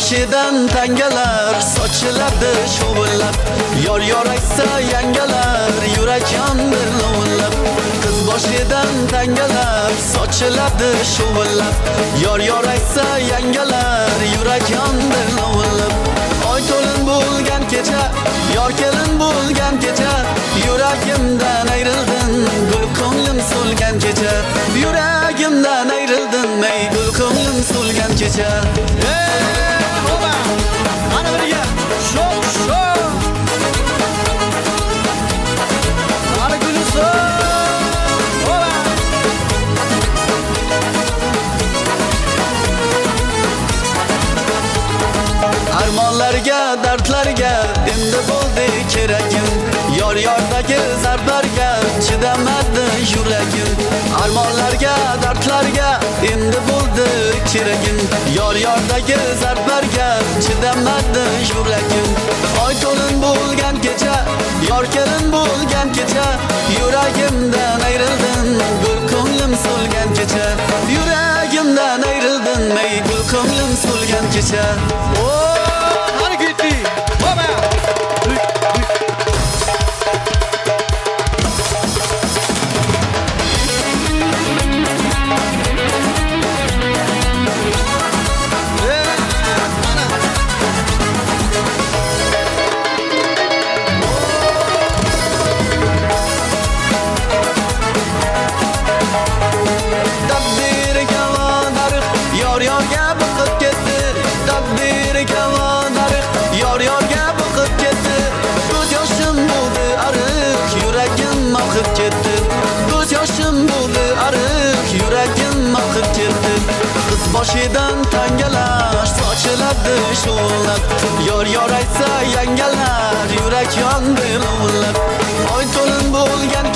boshidan tangalar sochiladi shovullab, yor yor aytsa yangalar yurak yondi lovullab. Qiz boshidan tangalar sochiladi shovullab, yor yor aytsa yangalar yurak yondi lovullab. Oy to'lin bo'lgan kecha, yor kelin bo'lgan kecha, yuragimdan ayrildin, gul ko'nglim so'lgan kecha. Yuragimdan ayrildin, ey gul ko'nglim so'lgan kecha. Oba! Mana birga. Sho'x, sho'x. Mana gulisi. Oba! Armonlarga, dardlarga endi bo'ldi keragim. Yor yordagi zarblarga chidamadi yuragim. Armonlarga, dardlarga endi bo'ldi keragim. Yor yordagi zarblarga chidamadi yuragim. Oy to'lin bo'lgan kecha, yor kelin bo'lgan kecha, yuragimdan ayrildin, gul ko'nglim so'lgan kecha. Yuragimdan ayrildin, ey gul ko'nglim so'lgan kecha. Hareketli. Oba! Taqdiriga vodarib, yor yorga boqib ketdi. Taqdiriga vodarib, yor yorga boqib ketdi. Ko'z yoshim bo'ldi ariq, yuragim oqib ketdi. Ko'z yoshim bo'ldi ariq, yuragim oqib ketdi. Qiz boshidan tangalar sochiladi sho'lab, yor yor aytsa yangalar yurak yondi lovullab. Oy to'lin bo'lgan